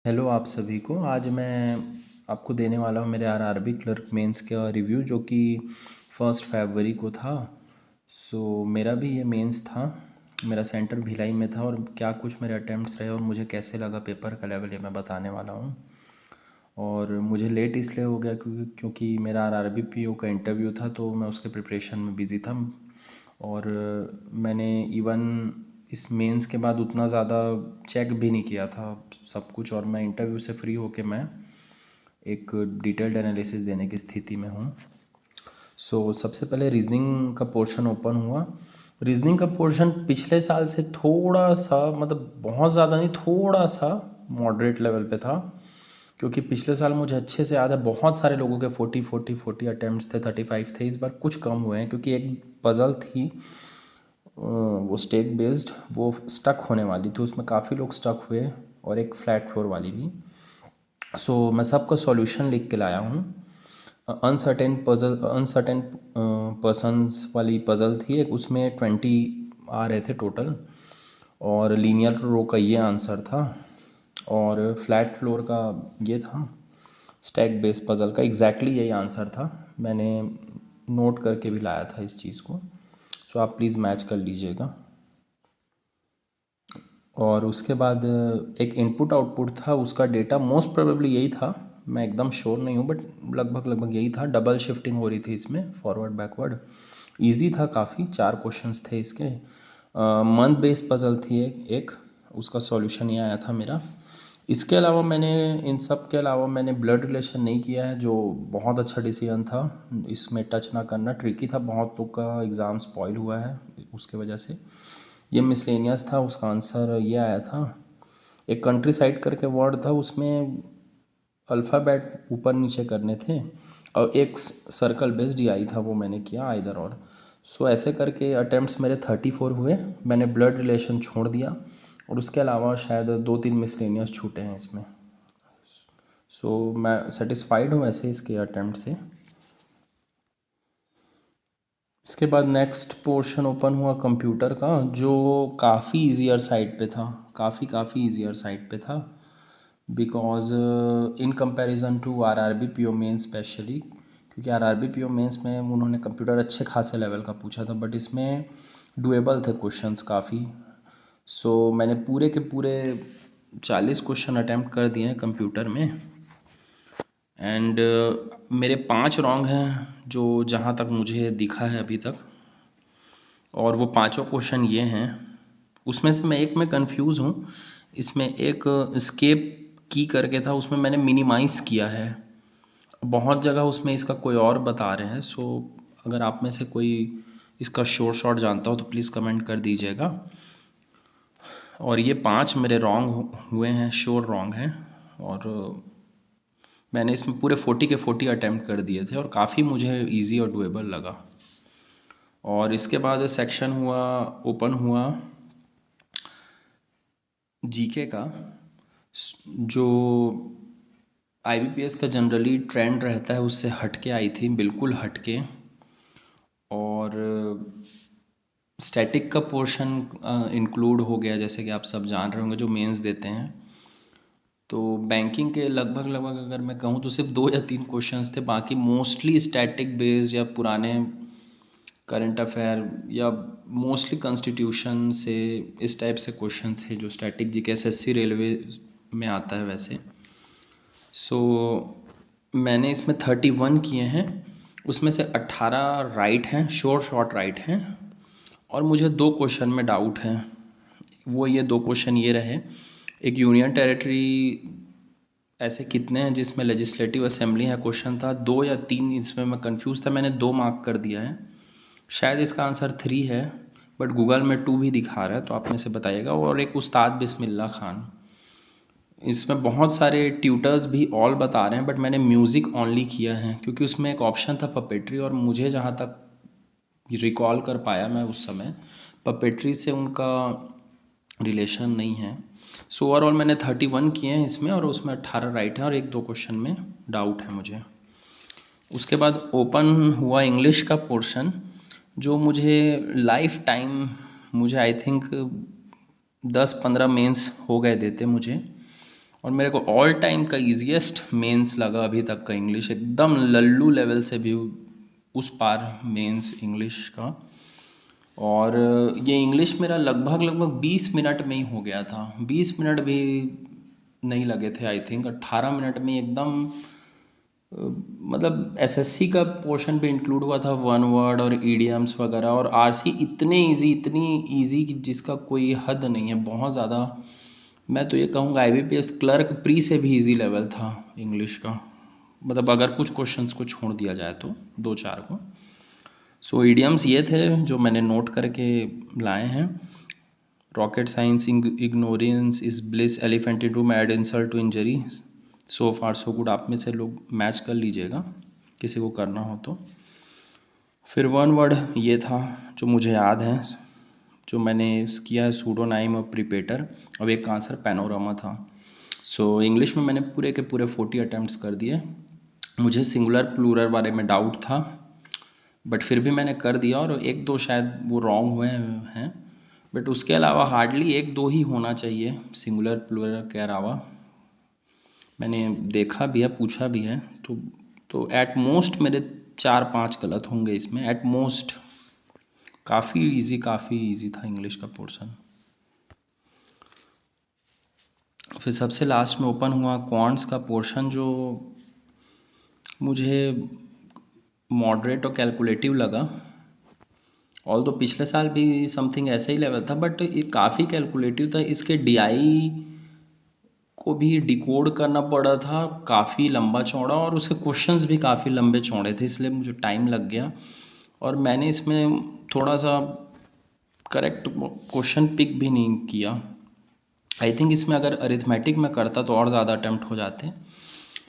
Hello आप सभी को। आज मैं आपको देने वाला हूँ मेरे आरआरबी क्लर्क मेंस का रिव्यू, जो कि 1 फरवरी को था। मेरा भी ये मेंस था। मेरा सेंटर भिलाई में था और क्या कुछ मेरे अटेम्प्ट्स रहे और मुझे कैसे लगा पेपर का लेवल, ये मैं बताने वाला हूँ। और मुझे लेट इसलिए हो गया क्योंकि मेरा आरआरबी पीओ का इंटरव्यू था, तो मैं उसके प्रिपरेशन में बिज़ी था। और मैंने इवन इस मेंस के बाद उतना ज़्यादा चेक भी नहीं किया था सब कुछ, और मैं इंटरव्यू से फ्री होके मैं एक डिटेल्ड एनालिसिस देने की स्थिति में हूँ। सबसे पहले रीजनिंग का पोर्शन ओपन हुआ। रीजनिंग का पोर्शन पिछले साल से थोड़ा सा, मतलब बहुत ज़्यादा नहीं, थोड़ा सा मॉडरेट लेवल पे था। क्योंकि पिछले साल मुझे अच्छे से याद है, बहुत सारे लोगों के 40 अटेम्प्ट्स थे, 35 थे। इस बार कुछ कम हुए हैं क्योंकि एक पज़ल थी, वो स्टेक बेस्ड, वो स्टक होने वाली थी, उसमें काफ़ी लोग स्टक हुए, और एक फ्लैट फ्लोर वाली भी। मैं सबका सॉल्यूशन लिख के लाया हूँ। अनसर्टेन पर्सन्स वाली पज़ल थी एक, उसमें 20 आ रहे थे टोटल, और लीनियर रो का ये आंसर था, और फ्लैट फ्लोर का ये था। स्टैक बेस पज़ल का एग्जैक्टली यही आंसर था। मैंने नोट करके भी लाया था इस चीज़ को। आप प्लीज़ मैच कर लीजिएगा। और उसके बाद एक इनपुट आउटपुट था, उसका डेटा मोस्ट प्रोबेबली यही था, मैं एकदम श्योर नहीं हूँ, बट लगभग लगभग यही था। डबल शिफ्टिंग हो रही थी इसमें, फॉरवर्ड बैकवर्ड। इजी था काफ़ी, 4 क्वेश्चंस थे इसके। मंथ बेस्ड पजल थी एक, उसका सॉल्यूशन ये आया था मेरा। इसके अलावा इन सब के अलावा मैंने ब्लड रिलेशन नहीं किया है, जो बहुत अच्छा डिसीजन था। इसमें टच ना करना ट्रिकी था, बहुत लोग का एग्ज़ाम स्पॉइल हुआ है उसके वजह से। ये मिसलेनियस था, उसका आंसर ये आया था। एक कंट्री साइड करके वर्ड था, उसमें अल्फ़ाबेट ऊपर नीचे करने थे, और एक सर्कल बेस्ड आई था, वो मैंने किया इधर और। ऐसे करके अटेम्प्ट्स मेरे 34 हुए। मैंने ब्लड रिलेशन छोड़ दिया, और उसके अलावा शायद 2-3 मिसलेनियस छूटे हैं इसमें। मैं सेटिस्फाइड हूँ ऐसे इसके अटेम्प्ट से। इसके बाद नेक्स्ट पोर्शन ओपन हुआ कंप्यूटर का, जो काफ़ी ईजियर साइड पे था, काफ़ी ईजियर साइड पे था। Because in comparison to RRB PO main specially, क्योंकि आरआरबी पीओ मेंस में उन्होंने कंप्यूटर अच्छे खासे लेवल का पूछा था, बट इसमें डुएबल थे क्वेश्चंस काफ़ी। मैंने पूरे के पूरे 40 क्वेश्चन अटैम्प्ट कर दिए हैं कंप्यूटर में, एंड मेरे 5 रॉन्ग हैं, जो जहाँ तक मुझे दिखा है अभी तक। और वो पांचों क्वेश्चन ये हैं। उसमें से मैं एक में कंफ्यूज हूँ। इसमें एक स्केप की करके था, उसमें मैंने मिनिमाइज़ किया है। बहुत जगह उसमें इसका कोई और बता रहे हैं। अगर आप में से कोई इसका शॉर्ट जानता हो तो प्लीज़ कमेंट कर दीजिएगा। और ये 5 मेरे रॉन्ग हुए हैं, श्योर रॉन्ग हैं। और मैंने इसमें पूरे 40 के 40 अटैम्प्ट कर दिए थे, और काफ़ी मुझे इजी और डुएबल लगा। और इसके बाद सेक्शन हुआ, ओपन हुआ जीके का, जो आईबीपीएस का जनरली ट्रेंड रहता है उससे हटके आई थी, बिल्कुल हटके। और स्टैटिक का पोर्शन इंक्लूड हो गया, जैसे कि आप सब जान रहे होंगे जो मेंस देते हैं। तो बैंकिंग के लगभग लगभग अगर मैं कहूँ तो सिर्फ 2 या 3 क्वेश्चंस थे, बाकी मोस्टली स्टैटिक बेस्ड या पुराने करंट अफेयर या मोस्टली कॉन्स्टिट्यूशन से, इस टाइप से क्वेश्चन थे जो स्टैटिक जीके एसएससी रेलवे में आता है वैसे। मैंने इसमें 31 किए हैं, उसमें से 18 राइट हैं, शॉर्ट राइट हैं। और मुझे 2 क्वेश्चन में डाउट है, वो ये 2 क्वेश्चन ये रहे। एक यूनियन टेरिटरी ऐसे कितने हैं जिसमें लेजिस्लेटिव असेंबली है, क्वेश्चन था। 2 या 3 इसमें मैं कंफ्यूज था, मैंने 2 मार्क कर दिया है। शायद इसका आंसर 3 है, बट गूगल में 2 भी दिखा रहा है, तो आप में से बताइएगा। और एक उस्ताद बिस्मिल्लाह खान, इसमें बहुत सारे ट्यूटर्स भी ऑल बता रहे हैं, बट मैंने म्यूज़िक ओनली किया है क्योंकि उसमें एक ऑप्शन था पपेट्री, और मुझे जहाँ तक रिकॉल कर पाया मैं उस समय, पपेट्री से उनका रिलेशन नहीं है। ओवरऑल मैंने 31 किए हैं इसमें, और उसमें 18 राइट हैं, और 1-2 क्वेश्चन में डाउट है मुझे। उसके बाद ओपन हुआ इंग्लिश का पोर्शन, जो मुझे लाइफ टाइम, मुझे आई थिंक 10-15 मेंस हो गए देते मुझे। और मेरे को ऑल टाइम का ईजीएस्ट मेंस लगा अभी तक का इंग्लिश, एकदम लल्लू लेवल से भी उस पार मेंस इंग्लिश का। और ये इंग्लिश मेरा लगभग लगभग 20 मिनट में ही हो गया था, 20 मिनट भी नहीं लगे थे, आई थिंक 18 मिनट में एकदम। मतलब एसएससी का पोर्शन भी इंक्लूड हुआ था, वन वर्ड और ईडियम्स वगैरह, और आरसी इतनी इजी कि जिसका कोई हद नहीं है, बहुत ज़्यादा। मैं तो ये कहूँगा आईबीपीएस क्लर्क प्री से भी इजी लेवल था इंग्लिश का, मतलब अगर कुछ क्वेश्चंस को छोड़ दिया जाए तो, दो चार को। सो ईडियम्स ये थे जो मैंने नोट करके लाए हैं। Rocket science, ignorance is bliss, elephant in room, add insult to injury, so far so good. आप में से लोग मैच कर लीजिएगा किसी को करना हो तो। फिर वन वर्ड ये था जो मुझे याद है, जो मैंने किया है, सूडोनाइम और प्रीपेटर। अब एक का आंसर पैनोरामा था। सो इंग्लिश में मैंने पूरे के पूरे 40 अटैम्प्ट्स कर दिए। मुझे सिंगुलर प्लूरल बारे में डाउट था, बट फिर भी मैंने कर दिया, और एक दो शायद वो रॉन्ग हुए हैं, बट उसके अलावा हार्डली एक दो ही होना चाहिए सिंगुलर प्लूरल के अलावा। मैंने देखा भी है, पूछा भी है, तो एट मोस्ट मेरे 4-5 गलत होंगे इसमें, एट मोस्ट। काफ़ी इजी था इंग्लिश का पोर्शन। फिर सबसे लास्ट में ओपन हुआ क्वांट्स का पोर्शन, जो मुझे मॉडरेट और कैलकुलेटिव लगा। ऑल तो पिछले साल भी समथिंग ऐसा ही लेवल था, बट ये काफ़ी कैलकुलेटिव था। इसके डीआई को भी डिकोड करना पड़ा था, काफ़ी लंबा चौड़ा, और उसके क्वेश्चंस भी काफ़ी लंबे चौड़े थे, इसलिए मुझे टाइम लग गया। और मैंने इसमें थोड़ा सा करेक्ट क्वेश्चन पिक भी नहीं किया। आई थिंक इसमें अगर अरिथमेटिक में करता तो और ज़्यादा अटैम्प्ट हो जाते,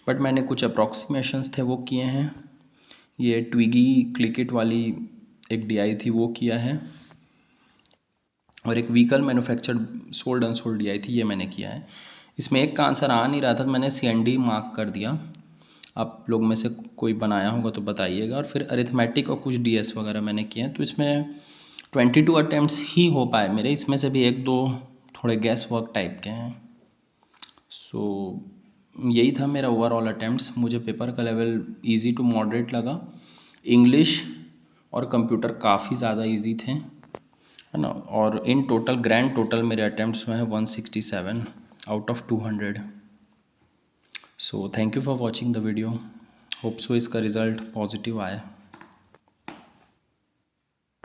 बट मैंने कुछ अप्रॉक्सीमेशंस थे वो किए हैं। ये ट्विगी क्लिकिट वाली एक डीआई थी वो किया है, और एक vehicle manufactured sold unsold DI थी, ये मैंने किया है। इसमें एक का आंसर आ नहीं रहा था तो मैंने सीएनडी मार्क कर दिया। आप लोग में से कोई बनाया होगा तो बताइएगा। और फिर अरिथमेटिक और कुछ डीएस वगैरह मैंने किए हैं, तो इसमें 22 अटैम्प्ट्स ही हो पाए मेरे, इसमें से भी एक दो थोड़े गैस वर्क टाइप के हैं। सो यही था मेरा ओवरऑल अटैम्प्ट्स। मुझे पेपर का लेवल इजी टू मॉडरेट लगा। इंग्लिश और कंप्यूटर काफ़ी ज़्यादा इजी थे, है ना। और इन टोटल ग्रैंड टोटल मेरे अटैम्प्ट्स में है 167 out of 200। So thank you for watching the video. Hope so इसका रिज़ल्ट पॉजिटिव आए।